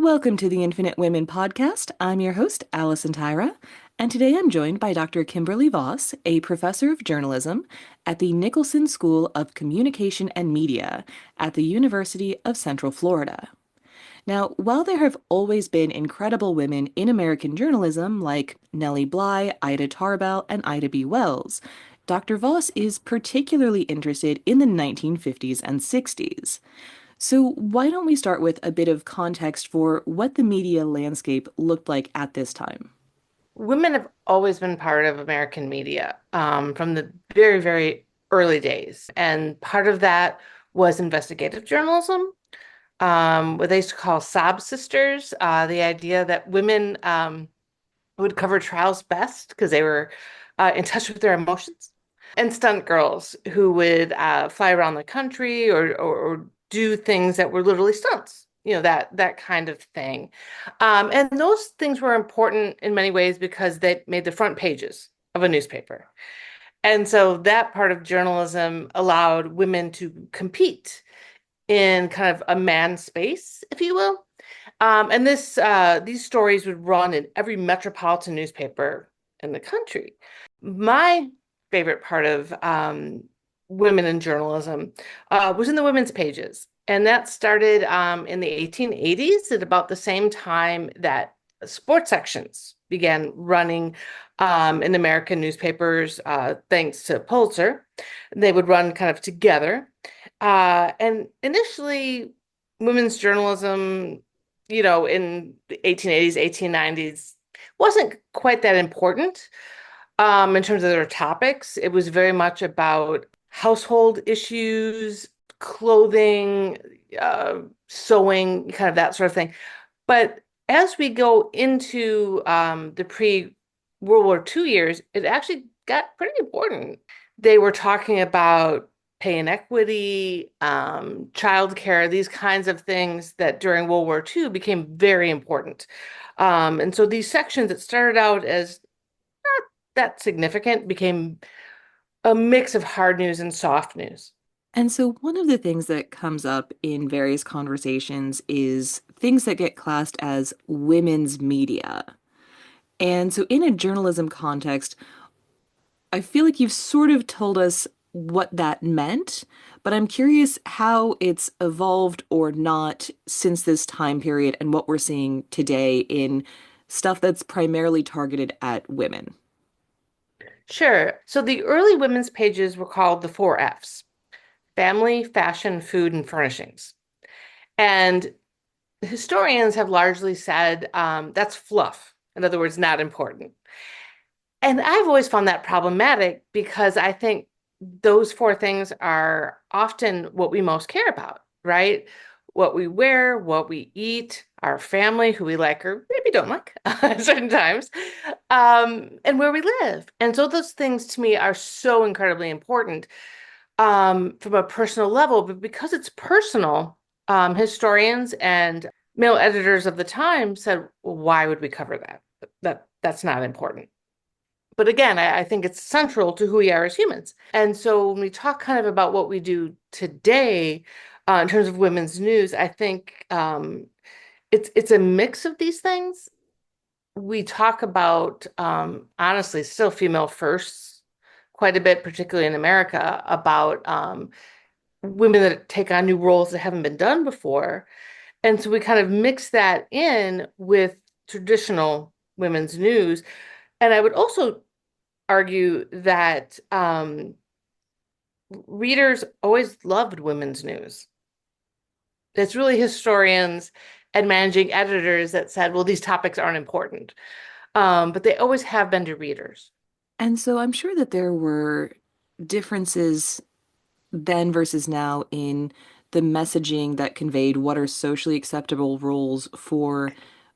Welcome to the Infinite Women podcast. I'm your host, Allison Tyra, and today I'm joined by Dr. Kimberly Voss, a professor of journalism at the Nicholson School of Communication and Media at the University of Central Florida. Now, while there have always been incredible women in American journalism like Nellie Bly, Ida Tarbell, and Ida B. Wells, Dr. Voss is particularly interested in the 1950s and 60s. So, why don't we start with a bit of context for what the media landscape looked like at this time? Women have always been part of American media from the very, very early days. And part of that was investigative journalism, what they used to call sob sisters, the idea that women would cover trials best because they were in touch with their emotions, and stunt girls who would fly around the country or do things that were literally stunts, that kind of thing. And those things were important in many ways because they made the front pages of a newspaper. And so that part of journalism allowed women to compete in kind of a man space, if you will. And these stories would run in every metropolitan newspaper in the country. My favorite part of women in journalism was in the women's pages. And that started in the 1880s at about the same time that sports sections began running in American newspapers, thanks to Pulitzer. They would run kind of together. And initially, women's journalism, in the 1880s, 1890s, wasn't quite that important in terms of their topics. It was very much about household issues, clothing, sewing, kind of that sort of thing. But as we go into the pre-World War II years, it actually got pretty important. They were talking about pay inequity, childcare, these kinds of things that during World War II became very important. And so these sections that started out as not that significant became a mix of hard news and soft news. And so, one of the things that comes up in various conversations is things that get classed as women's media. And so, in a journalism context, I feel like you've sort of told us what that meant, but I'm curious how it's evolved or not since this time period and what we're seeing today in stuff that's primarily targeted at women. Sure. So the early women's pages were called the four F's: family, fashion, food, and furnishings. And historians have largely said that's fluff. In other words, not important. And I've always found that problematic because I think those four things are often what we most care about, right? What we wear, what we eat, our family, who we like or maybe don't like at certain times, and where we live. And so those things to me are so incredibly important from a personal level. But because it's personal, historians and male editors of the time said, well, why would we cover that? That's not important. But again, I think it's central to who we are as humans. And so when we talk kind of about what we do today in terms of women's news, I think it's a mix of these things. We talk about honestly still female firsts quite a bit, particularly in America, about women that take on new roles that haven't been done before. And so we kind of mix that in with traditional women's news. And I would also argue that readers always loved women's news. It's really historians and managing editors that said, well, these topics aren't important. But they always have been to readers. And so I'm sure that there were differences then versus now in the messaging that conveyed what are socially acceptable roles for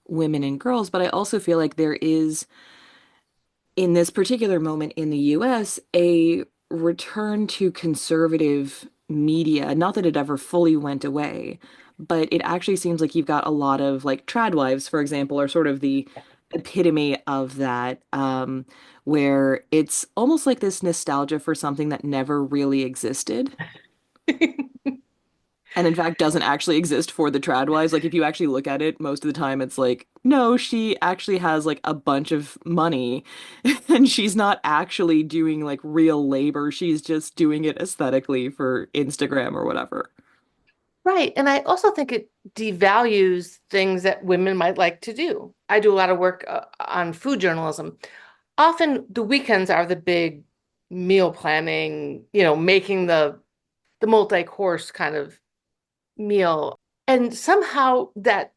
women and girls. But I also feel like there is, in this particular moment in the US, a return to conservative media. Not that it ever fully went away, but it actually seems like you've got a lot of like tradwives, for example, are sort of the epitome of that, where it's almost like this nostalgia for something that never really existed. And in fact doesn't actually exist for the tradwives. Like if you actually look at it, most of the time it's like, no, she actually has like a bunch of money and she's not actually doing like real labor. She's just doing it aesthetically for Instagram or whatever. Right. And I also think it devalues things that women might like to do. I do a lot of work on food journalism. Often the weekends are the big meal planning, making the multi-course kind of meal. And somehow that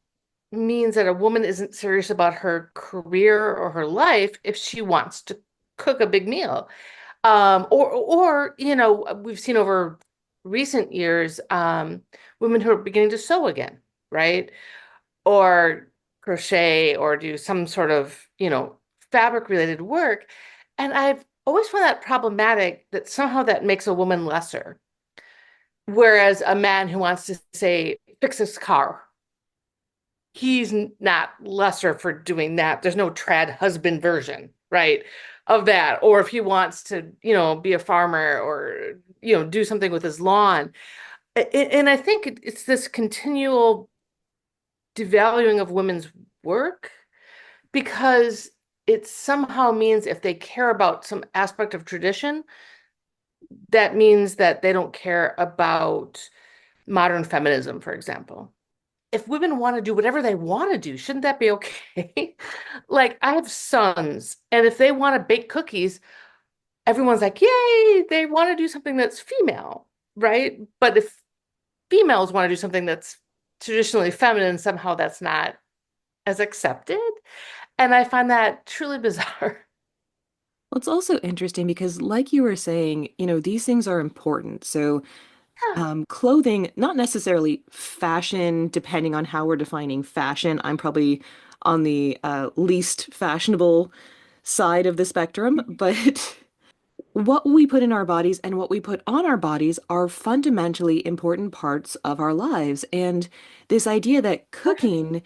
means that a woman isn't serious about her career or her life if she wants to cook a big meal. We've seen over recent years, women who are beginning to sew again, right? Or crochet or do some sort of, fabric related work. And I've always found that problematic that somehow that makes a woman lesser. Whereas a man who wants to say, fix his car, he's not lesser for doing that. There's no trad husband version, right, of that. Or if he wants to, be a farmer or, do something with his lawn. And I think it's this continual devaluing of women's work because it somehow means if they care about some aspect of tradition, that means that they don't care about modern feminism, for example. If women want to do whatever they want to do, shouldn't that be okay? Like, I have sons, and if they want to bake cookies, everyone's like, yay, they want to do something that's female, right? But if females want to do something that's traditionally feminine, somehow that's not as accepted. And I find that truly bizarre. Well, it's also interesting because, like you were saying, these things are important. So, Yeah. clothing, not necessarily fashion, depending on how we're defining fashion. I'm probably on the least fashionable side of the spectrum, but what we put in our bodies and what we put on our bodies are fundamentally important parts of our lives. And this idea that cooking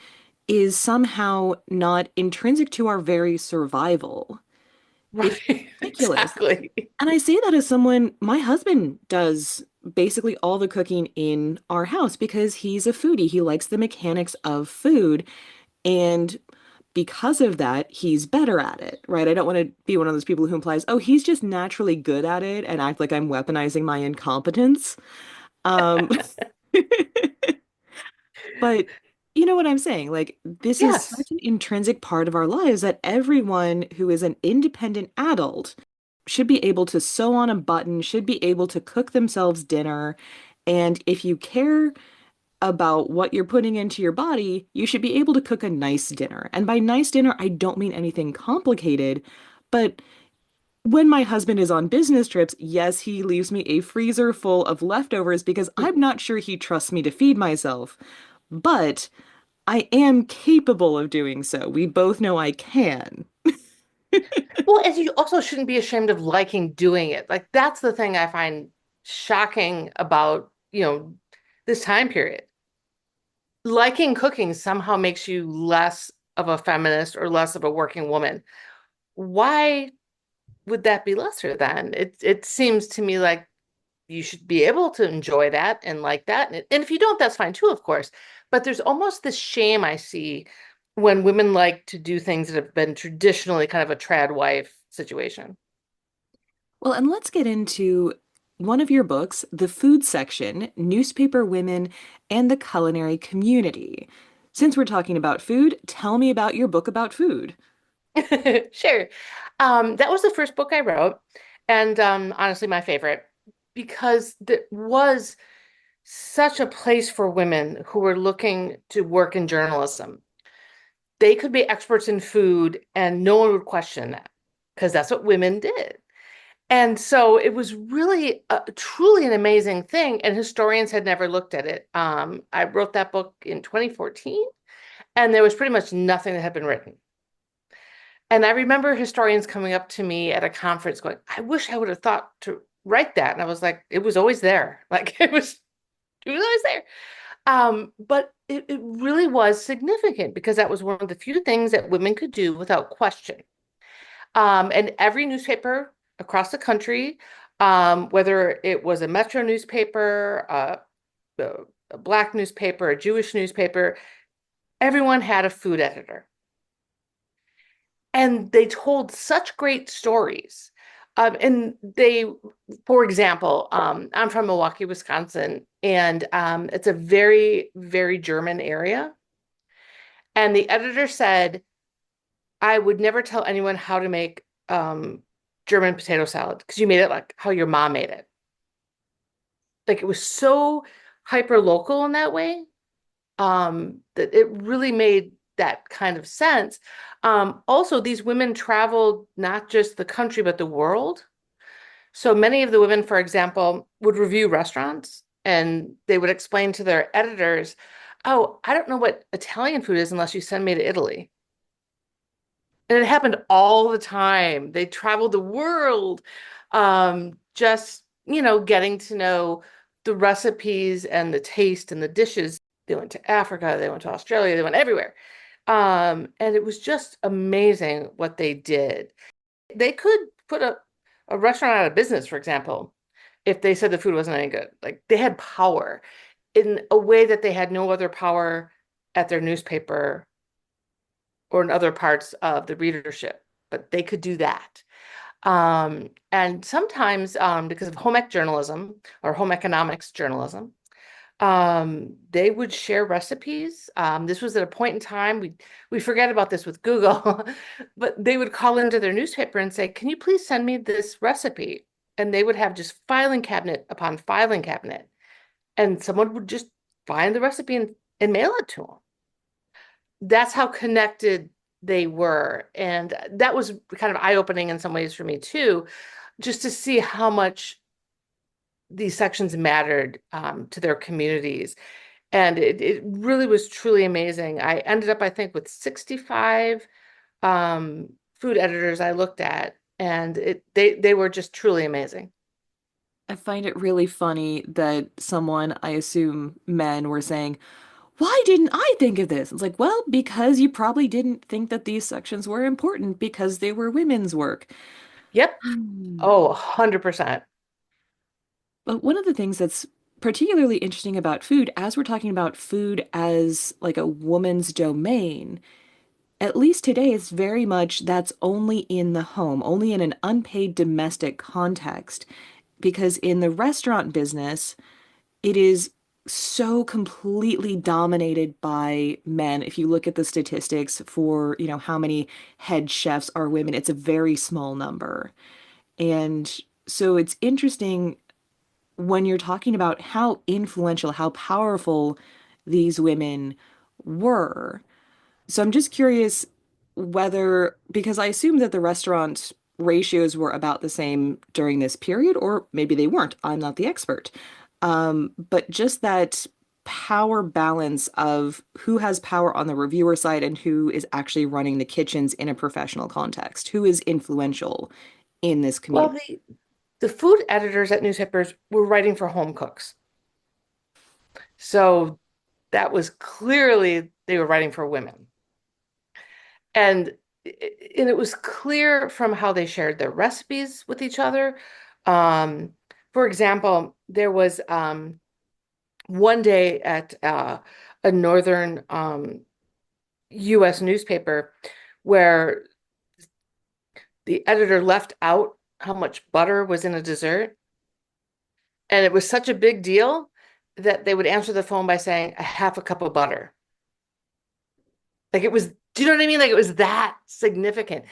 is somehow not intrinsic to our very survival is Right, ridiculous. exactly. And I say that as someone, my husband does basically all the cooking in our house because he's a foodie. He likes the mechanics of food. And because of that, he's better at it, right? I don't want to be one of those people who implies, oh, he's just naturally good at it and act like I'm weaponizing my incompetence. Um, but you know what I'm saying? Like, this is Yes. such an intrinsic part of our lives that everyone who is an independent adult should be able to sew on a button, should be able to cook themselves dinner. And if you care about what you're putting into your body, you should be able to cook a nice dinner. And by nice dinner, I don't mean anything complicated, but when my husband is on business trips, yes, he leaves me a freezer full of leftovers because I'm not sure he trusts me to feed myself. But I am capable of doing so. We both know I can. Well, and you also shouldn't be ashamed of liking doing it. Like, that's the thing I find shocking about, this time period. Liking cooking somehow makes you less of a feminist or less of a working woman. Why would that be lesser then? It seems to me like you should be able to enjoy that and like that. And if you don't, that's fine too, of course. But there's almost this shame I see when women like to do things that have been traditionally kind of a trad wife situation. Well, and let's get into one of your books, The Food Section, Newspaper Women and the Culinary Community. Since we're talking about food, tell me about your book about food. Sure. That was the first book I wrote, and honestly, my favorite, because there was such a place for women who were looking to work in journalism. They could be experts in food, and no one would question that because that's what women did. And so it was really truly an amazing thing, and historians had never looked at it. I wrote that book in 2014, and there was pretty much nothing that had been written. And I remember historians coming up to me at a conference going, I wish I would have thought to write that. And I was like, it was always there. Like it was always there. But it really was significant because that was one of the few things that women could do without question. And every newspaper across the country, whether it was a metro newspaper, a Black newspaper, a Jewish newspaper, everyone had a food editor. And they told such great stories. And they, for example, I'm from Milwaukee, Wisconsin, and it's a very, very German area. And the editor said, I would never tell anyone how to make German potato salad because you made it like how your mom made it. Like it was so hyper local in that way, that it really made that kind of sense. Also, these women traveled not just the country, but the world. So many of the women, for example, would review restaurants and they would explain to their editors, oh, I don't know what Italian food is unless you send me to Italy. And it happened all the time. They traveled the world, just, getting to know the recipes and the taste and the dishes. They went to Africa, they went to Australia, they went everywhere. And it was just amazing what they did. They could put a restaurant out of business, for example, if they said the food wasn't any good. Like they had power in a way that they had no other power at their newspaper or in other parts of the readership, but they could do that. And sometimes, because of home ec journalism or home economics journalism, they would share recipes. This was at a point in time, we forget about this with Google, but they would call into their newspaper and say, can you please send me this recipe? And they would have just filing cabinet upon filing cabinet. And someone would just find the recipe and mail it to them. That's how connected they were. And that was kind of eye-opening in some ways for me too, just to see how much these sections mattered, to their communities. And it really was truly amazing. I ended up, I think, with 65 food editors I looked at, and they were just truly amazing. I find it really funny that someone, I assume men, were saying, why didn't I think of this? It's like, well, because you probably didn't think that these sections were important because they were women's work. Yep. Hmm. Oh, 100%. But one of the things that's particularly interesting about food, as we're talking about food as like a woman's domain, at least today, it's very much that's only in the home, only in an unpaid domestic context. Because in the restaurant business, it is so completely dominated by men. If you look at the statistics for, how many head chefs are women, it's a very small number. And so it's interesting when you're talking about how influential, how powerful these women were. So I'm just curious whether, because I assume that the restaurant ratios were about the same during this period, or maybe they weren't. I'm not the expert. But just that power balance of who has power on the reviewer side and who is actually running the kitchens in a professional context, who is influential in this Well, community. the food editors at newspapers were writing for home cooks. So that was clearly they were writing for women. And and it was clear from how they shared their recipes with each other. Um, for example, there was one day at a northern US newspaper where the editor left out how much butter was in a dessert. And it was such a big deal that they would answer the phone by saying a half a cup of butter. Like it was, do you know what I mean? Like it was that significant.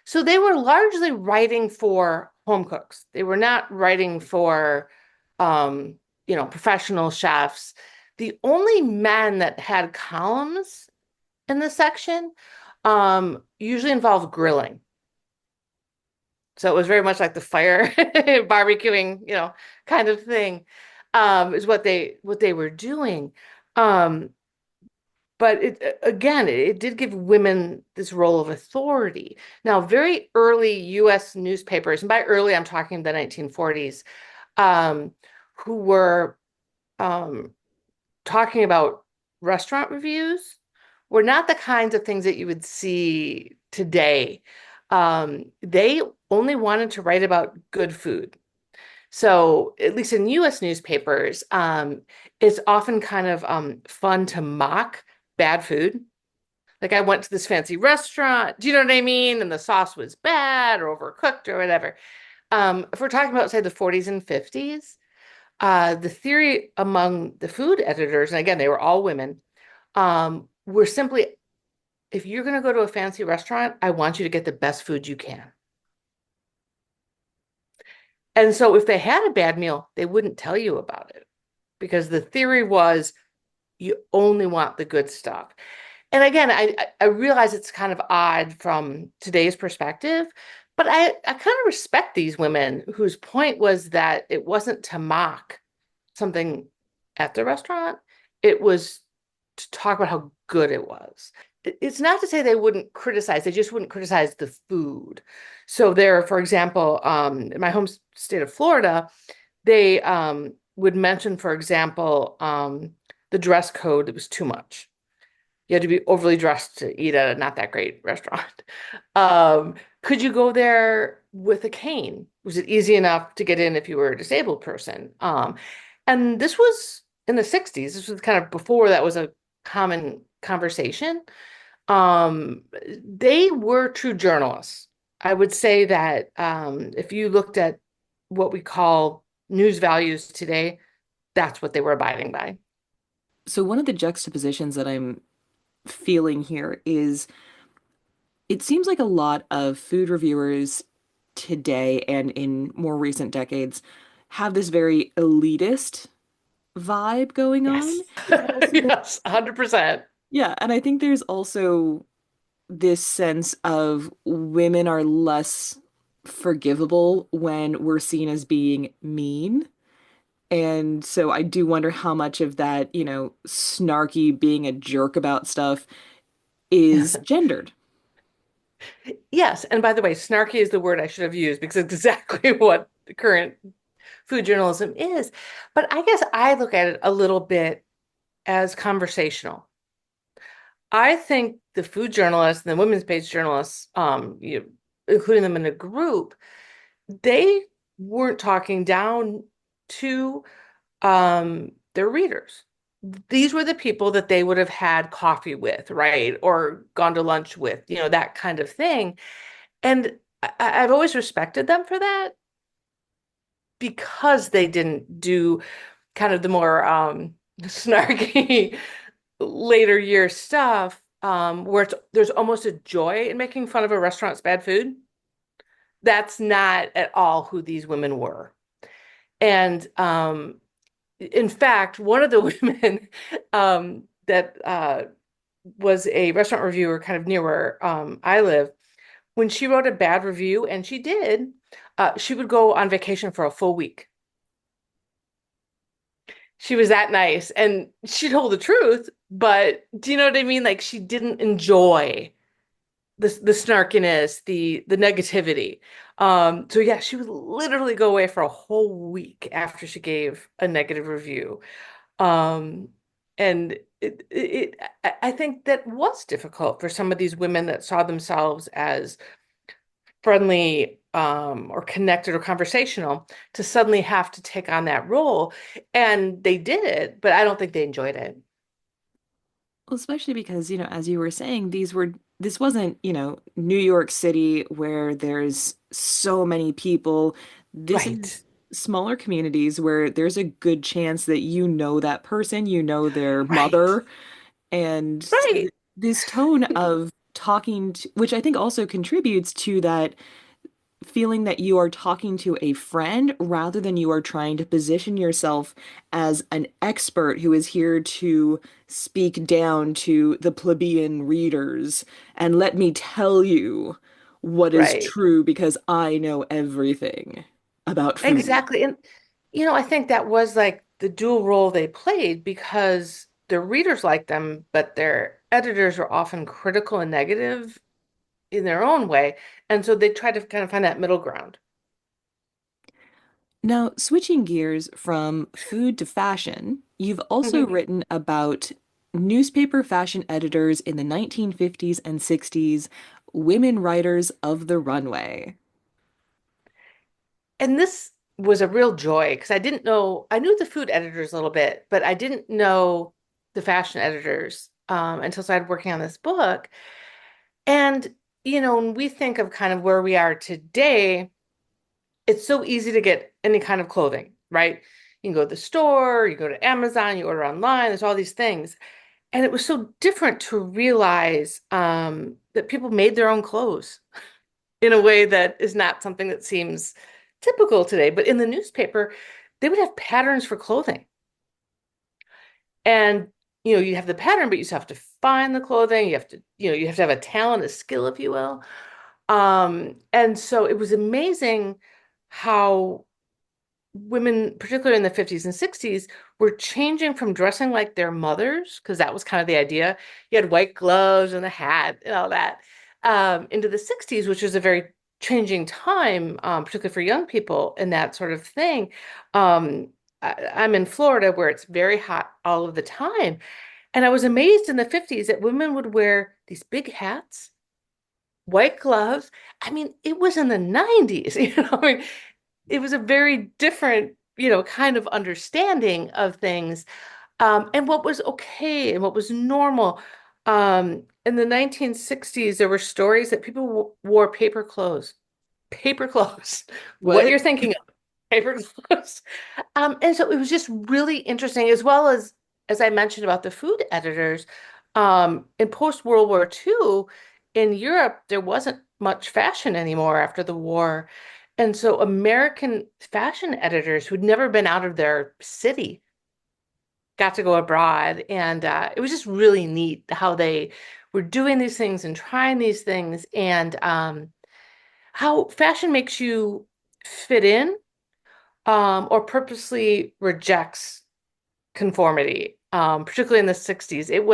So they were largely writing for home cooks. They were not writing for, professional chefs. The only men that had columns in the section, usually involved grilling. So it was very much like the fire barbecuing, kind of thing, is what they were doing. Um, but it again, it did give women this role of authority. Now, very early US newspapers, and by early I'm talking the 1940s, um, who were um, talking about restaurant reviews were not the kinds of things that you would see today. They only wanted to write about good food. So, at least in US newspapers, it's often kind of fun to mock bad food. Like I went to this fancy restaurant, do you know what I mean? And the sauce was bad or overcooked or whatever. If we're talking about, say, the 40s and 50s, the theory among the food editors, and again, they were all women, were simply, if you're going to go to a fancy restaurant, I want you to get the best food you can. And so if they had a bad meal, they wouldn't tell you about it because the theory was you only want the good stuff. And again, I realize it's kind of odd from today's perspective, but I kind of respect these women whose point was that it wasn't to mock something at the restaurant, it was to talk about how good it was. It's not to say they wouldn't criticize, they just wouldn't criticize the food. So there, for example, in my home state of Florida, they would mention, for example, the dress code that was too much. You had to be overly dressed to eat at a not that great restaurant. Could you go there with a cane? Was it easy enough to get in if you were a disabled person? And this was in the 60s. This was kind of before that was a common conversation. They were true journalists. I would say that if you looked at what we call news values today, that's what they were abiding by. So one of the juxtapositions that I'm feeling here is it seems like a lot of food reviewers today and in more recent decades have this very elitist vibe going on. Yes. And also, Yes, 100%. yeah, and I think there's also this sense of women are less forgivable when we're seen as being mean. And so I do wonder how much of that, snarky being a jerk about stuff is gendered. Yes, and by the way, snarky is the word I should have used because it's exactly what the current food journalism is. But I guess I look at it a little bit as conversational. I think the food journalists and the women's page journalists, including them in a group, they weren't talking down to their readers. These were the people that they would have had coffee with, right? Or gone to lunch with, that kind of thing. And I've always respected them for that because they didn't do kind of the more snarky later year stuff where there's almost a joy in making fun of a restaurant's bad food. That's not at all who these women were. And in fact, one of the women that was a restaurant reviewer kind of near where I live, when she wrote a bad review, and she did, she would go on vacation for a full week. She was that nice, and she told the truth, but do you know what I mean? Like she didn't enjoy the snarkiness, the negativity. So yeah, she would literally go away for a whole week after she gave a negative review. Um, and I think that was difficult for some of these women that saw themselves as friendly or connected or conversational to suddenly have to take on that role. And they did it, but I don't think they enjoyed it. Well, especially because, as you were saying, this wasn't, New York City where there's so many people. This Right. is smaller communities where there's a good chance that you know that person, you know their Right. mother, and Right. this tone of talking to, which I think also contributes to that feeling that you are talking to a friend rather than you are trying to position yourself as an expert who is here to speak down to the plebeian readers and let me tell you what is Right. true because I know everything about food. Exactly. And, I think that was like the dual role they played because their readers liked them, but their editors were often critical and negative in their own way. And so they tried to kind of find that middle ground. Now, switching gears from food to fashion, you've also written about newspaper fashion editors in the 1950s and 60s, women writers of the runway. And this was a real joy because I didn't know, I knew the food editors a little bit, but I didn't know the fashion editors until I started working on this book. And, when we think of kind of where we are today, it's so easy to get any kind of clothing, right? You can go to the store, you go to Amazon, you order online, there's all these things. And it was so different to realize that people made their own clothes in a way that is not something that seems typical today. But in the newspaper, they would have patterns for clothing. And, you have the pattern, but you still have to find the clothing. You have to have a talent, a skill, if you will. And so it was amazing how women, particularly in the 50s and 60s, were changing from dressing like their mothers, because that was kind of the idea. You had white gloves and a hat and all that, into the 60s, which was a very changing time, particularly for young people and that sort of thing. Um, I'm in Florida where it's very hot all of the time. And I was amazed in the 50s that women would wear these big hats, white gloves. I mean, it was in the 90s, I mean, it was a very different, kind of understanding of things, and what was okay and what was normal. In the 1960s, there were stories that people wore paper clothes. Paper clothes. What What? you're thinking of, paper clothes. And so it was just really interesting, as well as I mentioned about the food editors. In post-World War II, in Europe, there wasn't much fashion anymore after the war. And so American fashion editors who'd never been out of their city got to go abroad. And it was just really neat how they were doing these things and trying these things, and how fashion makes you fit in, or purposely rejects conformity, particularly in the 60s. It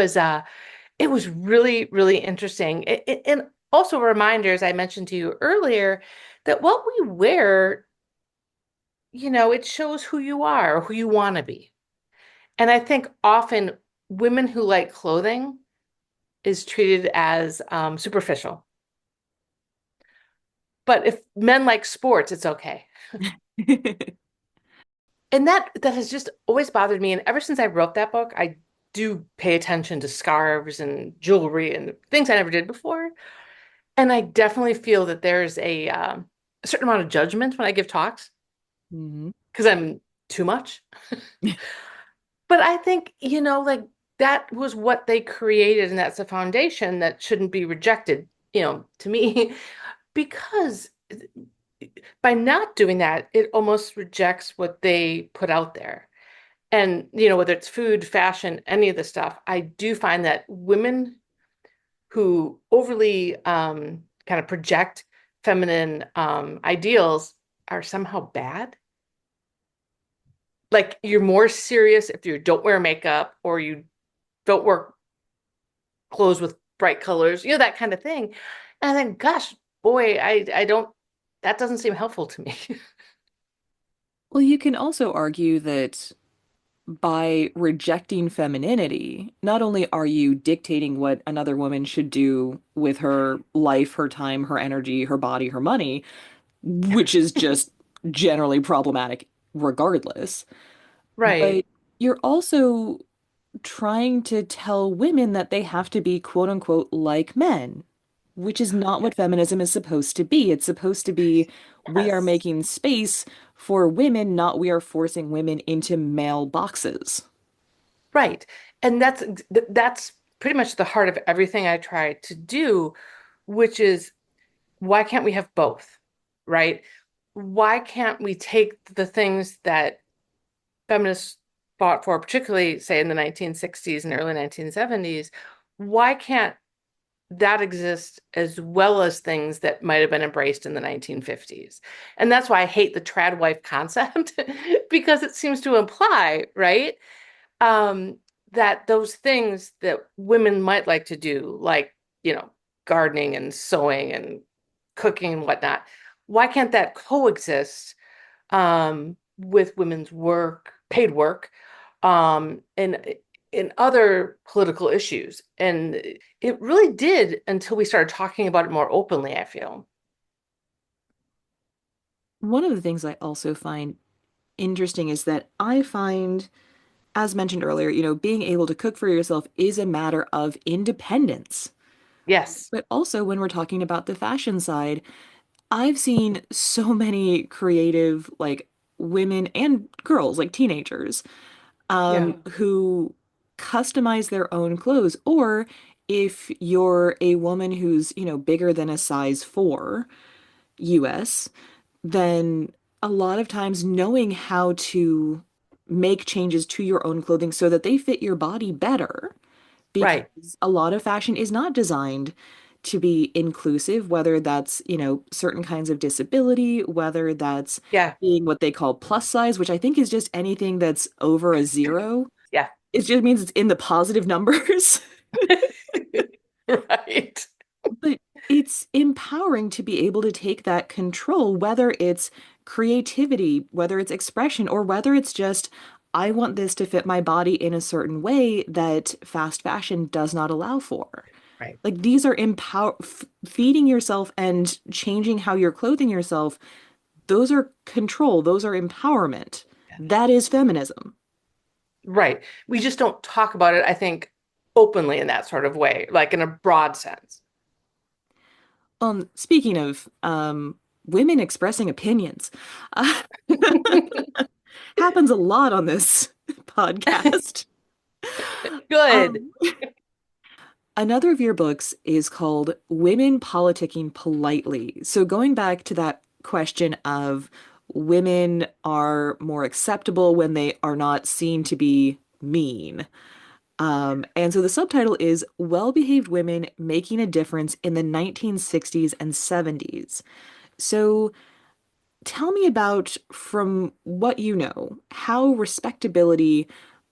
was really, really interesting. And also reminders I mentioned to you earlier that what we wear, it shows who you are or who you want to be. And I think often women who like clothing is treated as superficial. But if men like sports, it's okay. And that has just always bothered me. And ever since I wrote that book, I do pay attention to scarves and jewelry and things I never did before. And I definitely feel that there's a certain amount of judgment when I give talks Mhm. because I'm too much. But I think, like that was what they created, and that's a foundation that shouldn't be rejected, to me, because by not doing that, it almost rejects what they put out there. And, whether it's food, fashion, any of the stuff, I do find that women who overly kind of project feminine ideals are somehow bad. Like you're more serious if you don't wear makeup or you don't wear clothes with bright colors, that kind of thing. And then, gosh, boy, I don't, that doesn't seem helpful to me. Well, you can also argue that by rejecting femininity, not only are you dictating what another woman should do with her life, her time, her energy, her body, her money, which is just generally problematic regardless, but Right. you're also trying to tell women that they have to be quote unquote like men, which is not what feminism is supposed to be. It's supposed to be we are Yes. making space for women, not we are forcing women into male boxes. Right. And that's pretty much the heart of everything I try to do, which is why can't we have both? Right? Why can't we take the things that feminists fought for, particularly say in the 1960s and early 1970s? Why can't that exist as well as things that might have been embraced in the 1950s? And that's why I hate the trad wife concept because it seems to imply, right? um, that those things that women might like to do, like, gardening and sewing and cooking and whatnot, why can't that coexist with women's work, paid work, and in other political issues? And it really did until we started talking about it more openly, I feel. One of the things I also find interesting is that I find, as mentioned earlier, being able to cook for yourself is a matter of independence. Yes. But also, when we're talking about the fashion side, I've seen so many creative, like women and girls, like teenagers, Yeah. who customize their own clothes. Or if you're a woman who's, bigger than a size 4 US, then a lot of times knowing how to make changes to your own clothing so that they fit your body better, Right. because a lot of fashion is not designed to be inclusive, whether that's, certain kinds of disability, whether that's Yeah. being what they call plus size, which I think is just anything that's over a 0. Yeah. It just means it's in the positive numbers. Right. But it's empowering to be able to take that control, whether it's creativity, whether it's expression, or whether it's just, I want this to fit my body in a certain way that fast fashion does not allow for. Right. Like these are feeding yourself and changing how you're clothing yourself. Those are control, those are empowerment. That is feminism. Right. We just don't talk about it, I think, openly in that sort of way, like in a broad sense. Speaking of women expressing opinions, uh, happens a lot on this podcast. Good. Um, Another of your books is called Women Politicking Politely. So going back to that question of women are more acceptable when they are not seen to be mean. And so the subtitle is Well-Behaved Women Making a Difference in the 1960s and 70s. So tell me about, from what you know, how respectability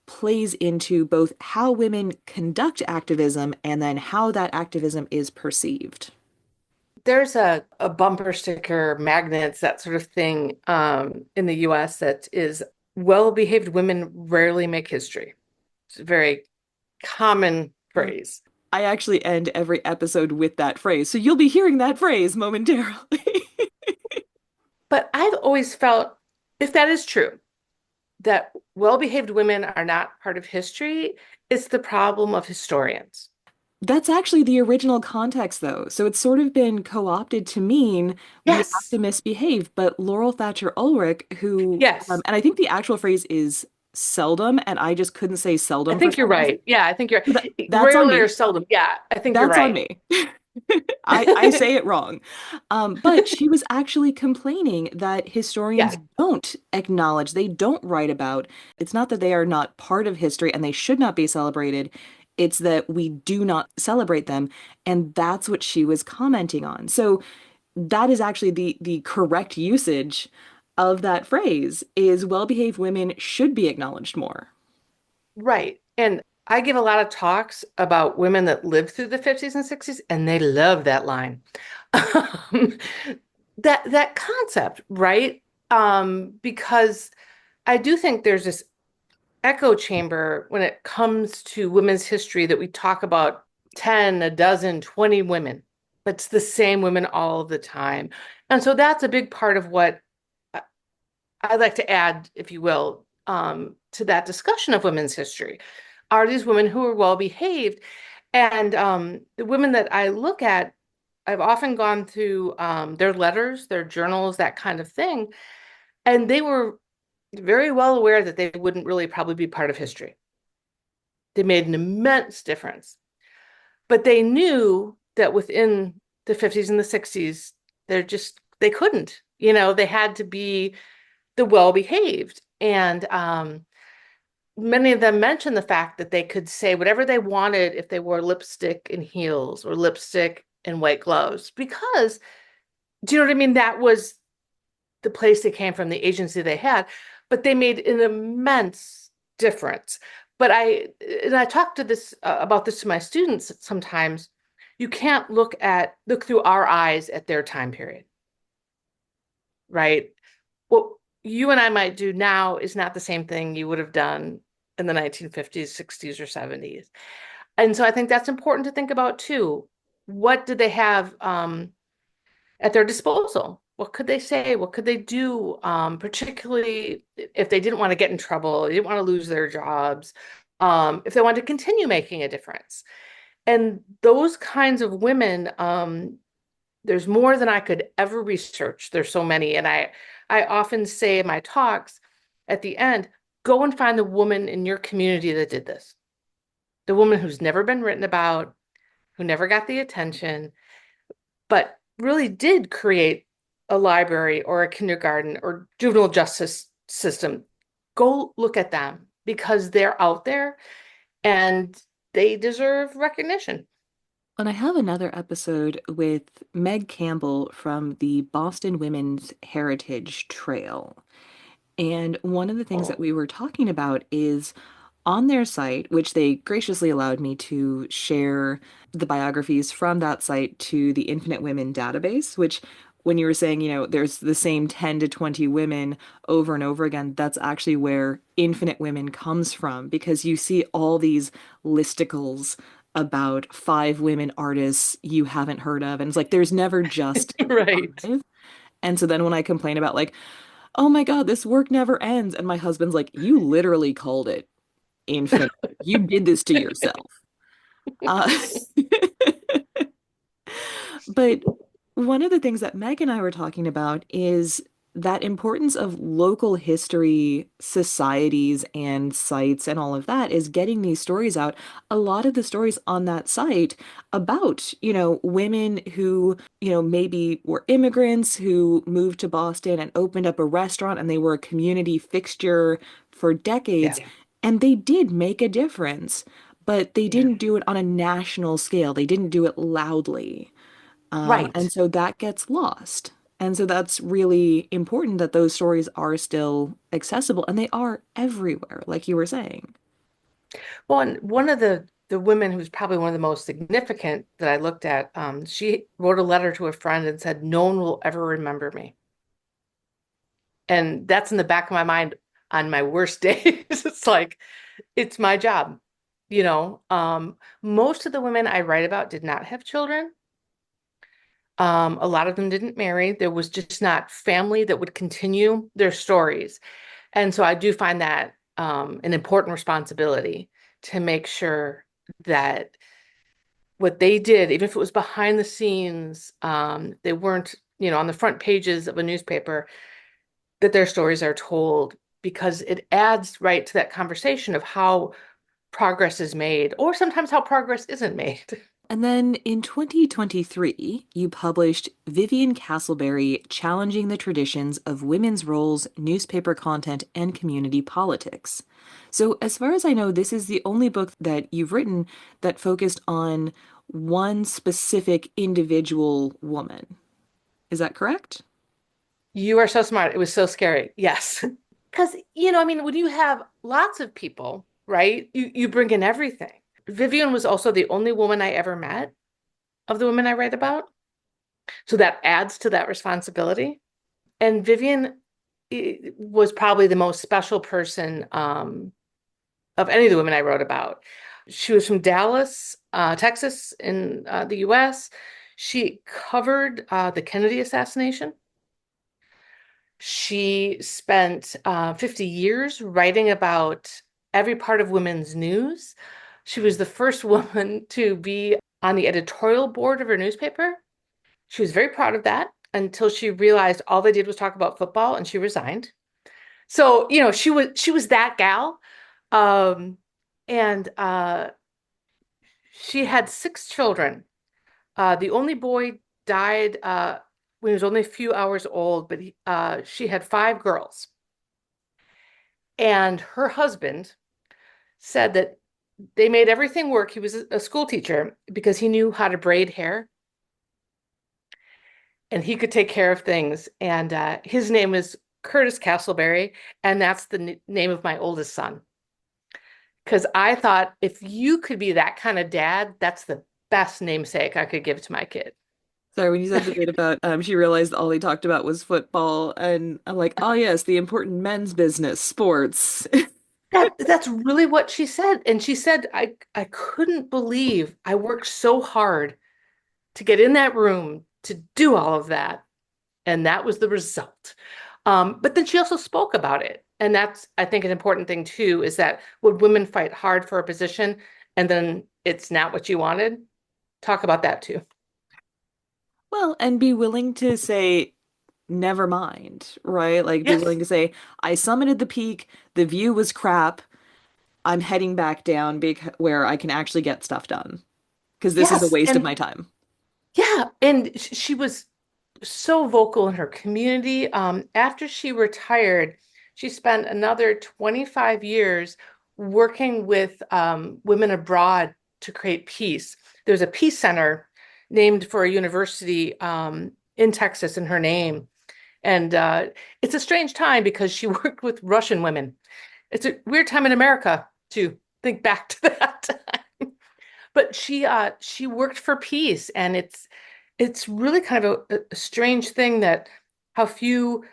plays into both how women conduct activism and then how that activism is perceived. There's a bumper sticker, magnets, that sort of thing in the US that is well-behaved women rarely make history. It's a very common phrase. I actually end every episode with that phrase, so you'll be hearing that phrase momentarily. But I've always felt, if that is true, that well-behaved women are not part of history, it's the problem of historians. That's actually the original context, though. So it's sort of been co-opted to mean we have to Yes. misbehave. But Laurel Thatcher Ulrich, who, Yes. and I think the actual phrase is seldom, and I just couldn't say I seldom for think you're some reason. right. Yeah, I think you're So that's on rarely or me. seldom. Yeah, I think you're That's on right. me. I say it wrong. But she was actually complaining that historians Yeah, don't acknowledge, they don't write about. It's not that they are not part of history and they should not be celebrated. It's that we do not celebrate them. And that's what she was commenting on. So that is actually the correct usage of that phrase is well-behaved women should be acknowledged more. right. And I give a lot of talks about women that lived through the 50s and 60s, and they love that line. Um, that concept, right? Because I do think there's this echo chamber when it comes to women's history that we talk about 10, a dozen, 20 women, but it's the same women all the time. And so that's a big part of what I'd like to add, if you will, to that discussion of women's history. Are these women who are well behaved? And the women that I look at, I've often gone through their letters, their journals, that kind of thing. And they were very well aware that they wouldn't really probably be part of history. They made an immense difference. But they knew that within the 50s and the 60s, they couldn't. They had to be the well-behaved. And many of them mentioned the fact that they could say whatever they wanted if they wore lipstick and heels or lipstick and white gloves. Because, do you know what I mean? That was the place they came from, the agency they had, but they made an immense difference. But I talk to this about this to my students sometimes. You can't look through our eyes at their time period, right? What you and I might do now is not the same thing you would have done in the 1950s, 60s, or 70s. And so I think that's important to think about too. What did they have at their disposal? What could they say? What could they do? Particularly if they didn't want to get in trouble, they didn't want to lose their jobs, if they wanted to continue making a difference. And those kinds of women, there's more than I could ever research. There's so many. And I often say in my talks at the end, go and find the woman in your community that did this. The woman who's never been written about, who never got the attention, but really did create a library or a kindergarten or juvenile justice system. Go look at them because they're out there and they deserve recognition. And I have another episode with Meg Campbell from the Boston Women's Heritage Trail. And one of the things that we were talking about is on their site, which they graciously allowed me to share the biographies from that site to the Infinite Women database, which when you were saying, there's the same 10 to 20 women over and over again, that's actually where Infinite Women comes from, because you see all these listicles about 5 women artists you haven't heard of. And it's like, there's never just Right. five. And so then when I complain about like, oh my God, this work never ends. And my husband's like, you literally called it infinite. You did this to yourself. Uh, but one of the things that Meg and I were talking about is that importance of local history, societies, and sites, and all of that is getting these stories out. A lot of the stories on that site about, women who, maybe were immigrants who moved to Boston and opened up a restaurant and they were a community fixture for decades. Yeah. And they did make a difference, but they Yeah. didn't do it on a national scale. They didn't do it loudly. And Right. so that gets lost. And so that's really important that those stories are still accessible and they are everywhere, like you were saying. Well, and one of the women who's probably one of the most significant that I looked at, she wrote a letter to a friend and said, "No one will ever remember me." And that's in the back of my mind on my worst days. It's like, it's my job, you know. Most of the women I write about did not have children. A lot of them didn't marry. There was just not family that would continue their stories. And so I do find that an important responsibility to make sure that what they did, even if it was behind the scenes, they weren't, on the front pages of a newspaper, that their stories are told because it adds right to that conversation of how progress is made, or sometimes how progress isn't made. And then in 2023, you published Vivian Castleberry Challenging the Traditions of Women's Roles, Newspaper Content, and Community Politics. So, as far as I know, this is the only book that you've written that focused on one specific individual woman. Is that correct? You are so smart. It was so scary. Yes. Because, I mean, when you have lots of people, right, you bring in everything. Vivian was also the only woman I ever met of the women I write about. So that adds to that responsibility. And Vivian was probably the most special person of any of the women I wrote about. She was from Dallas, Texas, in the US. She covered the Kennedy assassination. She spent 50 years writing about every part of women's news. She was the first woman to be on the editorial board of her newspaper. She was very proud of that until she realized all they did was talk about football and she resigned. So, she was that gal. Um, and she had 6 children. The only boy died when he was only a few hours old, but she had 5 girls. And her husband said that they made everything work. He was a school teacher because he knew how to braid hair and he could take care of things. And his name is Curtis Castleberry, and that's the name of my oldest son. Because I thought if you could be that kind of dad, that's the best namesake I could give to my kid. Sorry, when you said the bit about she realized all they talked about was football, and I'm like, oh yes, the important men's business, sports. That's really what she said. And she said, I couldn't believe I worked so hard to get in that room to do all of that. And that was the result. But then she also spoke about it. And that's, I think, an important thing too, is that would women fight hard for a position and then it's not what you wanted? Talk about that too. Well, and be willing to say, never mind, right? Like, be willing Yes. to say, I summited the peak, the view was crap, I'm heading back down where I can actually get stuff done because this is a Yes. waste of And my time. yeah, and she was so vocal in her community. After she retired, she spent another 25 years working with women abroad to create peace. There's a peace center named for a university in Texas in her name. And it's a strange time because she worked with Russian women. It's a weird time in America to think back to that. But she worked for peace, and it's really kind of a strange thing that how few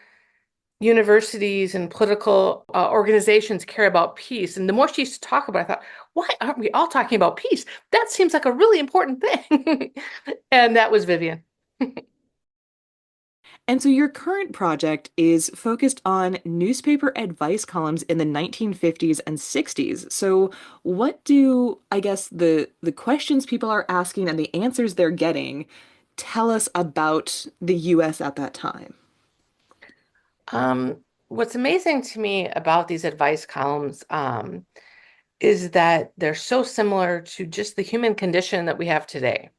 universities and political organizations care about peace. And the more she used to talk about it, I thought, why aren't we all talking about peace? That seems like a really important thing. And that was Vivian. And so your current project is focused on newspaper advice columns in the 1950s and 60s. So what do, I guess, the questions people are asking and the answers they're getting tell us about the US at that time? What's amazing to me about these advice columns is that they're so similar to just the human condition that we have today.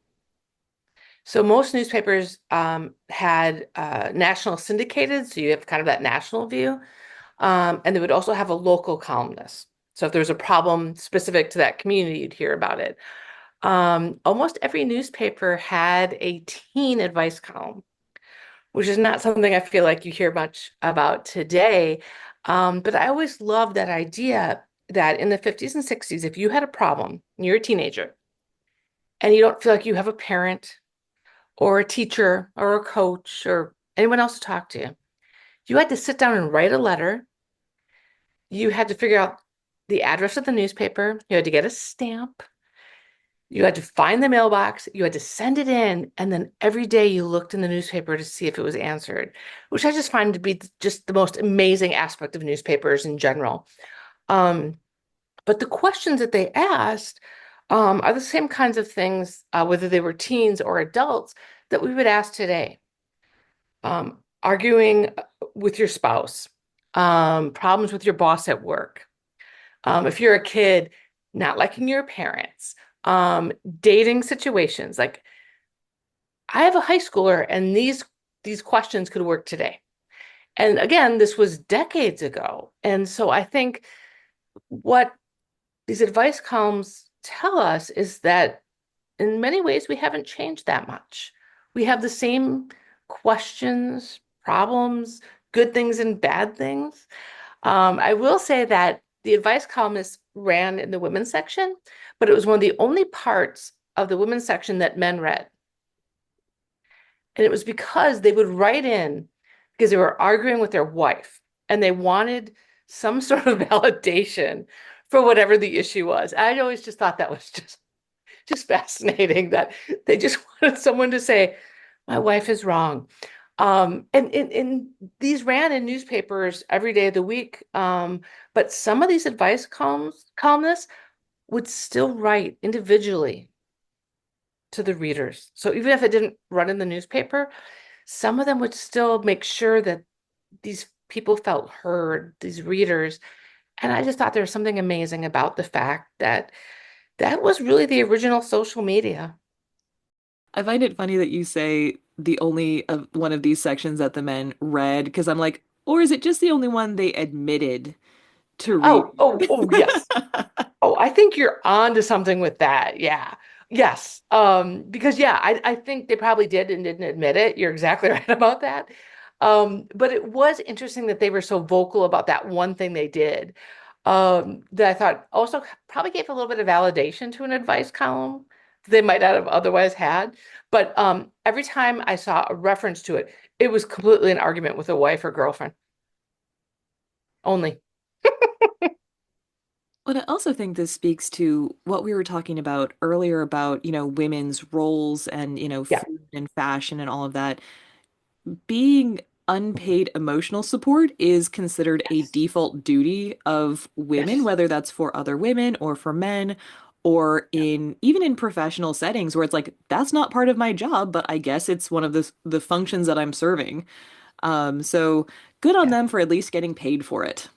So most newspapers had national syndicated, so you have kind of that national view, and they would also have a local columnist. So if there's a problem specific to that community, you'd hear about it. Almost every newspaper had a teen advice column, which is not something I feel like you hear much about today. But I always loved that idea that in the 50s and 60s, if you had a problem, and you're a teenager, and you don't feel like you have a parent or a teacher or a coach or anyone else to talk to, you had to sit down and write a letter. You had to figure out the address of the newspaper. You had to get a stamp. You had to find the mailbox. You had to send it in. And then every day you looked in the newspaper to see if it was answered, which I just find to be just the most amazing aspect of newspapers in general. Um, but the questions that they asked are the same kinds of things, whether they were teens or adults, that we would ask today. Arguing with your spouse, problems with your boss at work. If you're a kid, not liking your parents, dating situations. Like I have a high schooler, and these questions could work today. And again, this was decades ago. And so I think what these advice columns tell us is that in many ways, we haven't changed that much. We have the same questions, problems, good things and bad things. I will say that the advice columnist ran in the women's section, but it was one of the only parts of the women's section that men read. And it was because they would write in because they were arguing with their wife and they wanted some sort of validation for whatever the issue was. I always just thought that was just fascinating that they just wanted someone to say, my wife is wrong. And these ran in newspapers every day of the week. But some of these advice columnists would still write individually to the readers. So even if it didn't run in the newspaper, some of them would still make sure that these people felt heard, these readers. And I just thought there was something amazing about the fact that that was really the original social media. I find it funny that you say the only of one of these sections that the men read, because I'm like, or is it just the only one they admitted to read? Oh, yes. Oh, I think you're on to something with that. Yeah. Yes. Because yeah, I think they probably did and didn't admit it. You're exactly right about that. But it was interesting that they were so vocal about that one thing they did. That I thought also probably gave a little bit of validation to an advice column they might not have otherwise had. But every time I saw a reference to it, it was completely an argument with a wife or girlfriend only. But I also think this speaks to what we were talking about earlier about, women's roles and, Yeah. food and fashion and all of that. being unpaid emotional support is considered a Yes. default duty of women, Yes. whether that's for other women or for men, or Yeah. in even in professional settings where it's like, that's not part of my job, but I guess it's one of the functions that I'm serving. So good on Yeah. them for at least getting paid for it.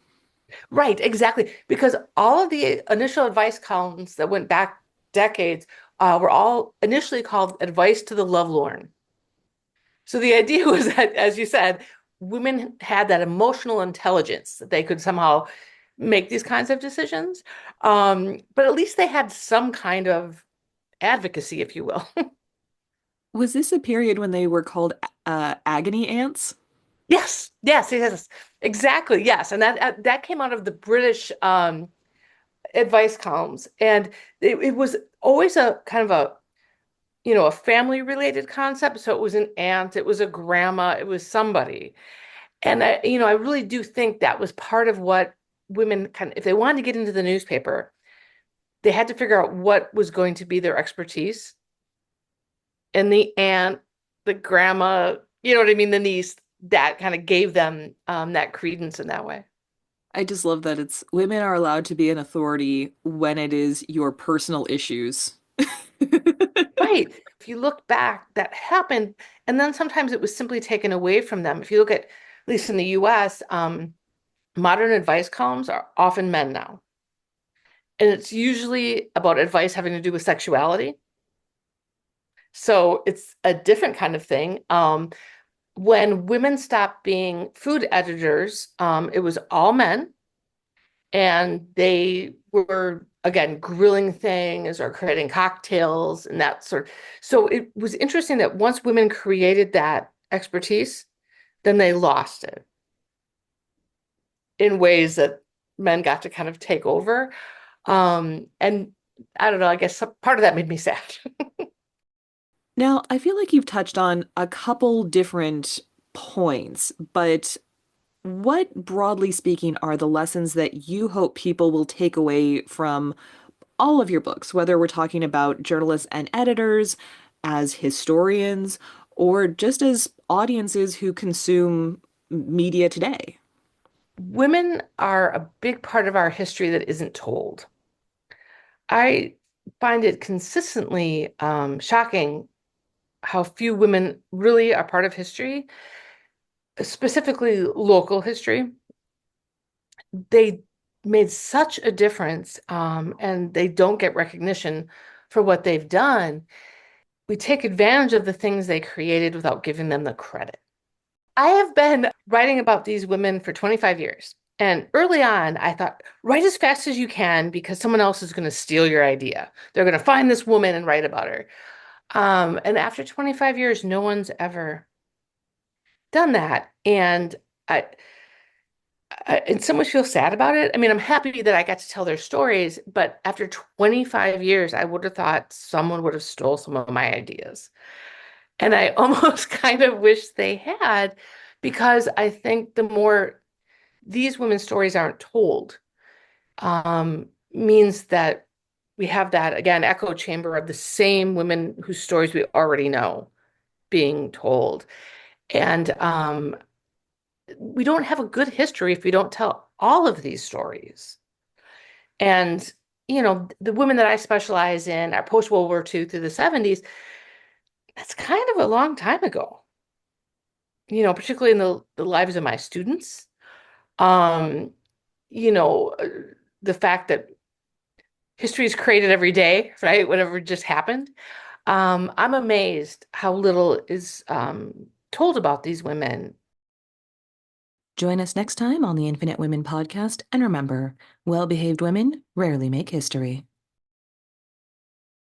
Right, exactly. Because all of the initial advice columns that went back decades were all initially called Advice to the Lovelorn. So the idea was that, as you said, women had that emotional intelligence that they could somehow make these kinds of decisions. But at least they had some kind of advocacy, if you will. Was this a period when they were called agony ants? Yes, yes, yes, exactly. Yes, and that came out of the British advice columns, and it was always a kind of a family related concept. So it was an aunt, it was a grandma, it was somebody. And I really do think that was part of what women kind of, if they wanted to get into the newspaper, they had to figure out what was going to be their expertise. And the aunt, the grandma, you know what I mean, the niece, that kind of gave them that credence in that way. I just love that it's women are allowed to be an authority when it is your personal issues. Right. If you look back, that happened. And then sometimes it was simply taken away from them. If you look at least in the US, modern advice columns are often men now. And it's usually about advice having to do with sexuality. So it's a different kind of thing. When women stopped being food editors, it was all men, and they were again grilling things or creating cocktails and that sort. So it was interesting that once women created that expertise, then they lost it in ways that men got to kind of take over. And I don't know, I guess part of that made me sad. Now, I feel like you've touched on a couple different points, but what, broadly speaking, are the lessons that you hope people will take away from all of your books, whether we're talking about journalists and editors, as historians, or just as audiences who consume media today? Women are a big part of our history that isn't told. I find it consistently shocking how few women really are part of history, specifically local history. They made such a difference, and they don't get recognition for what they've done. We take advantage of the things they created without giving them the credit. I have been writing about these women for 25 years. And early on, I thought, write as fast as you can because someone else is going to steal your idea. They're going to find this woman and write about her. And after 25 years, no one's ever done that. And I, in some ways feel sad about it. I mean, I'm happy that I got to tell their stories, but after 25 years, I would have thought someone would have stole some of my ideas. And I almost kind of wish they had, because I think the more these women's stories aren't told, means that we have that, again, echo chamber of the same women whose stories we already know being told. And we don't have a good history if we don't tell all of these stories. And, the women that I specialize in are post World War II through the 70s. That's kind of a long time ago, particularly in the lives of my students. Um, you know, uh, the fact that history is created every day, right? Whatever just happened. I'm amazed how little is told about these women. Join us next time on the Infinite Women podcast, and remember, well-behaved women rarely make history.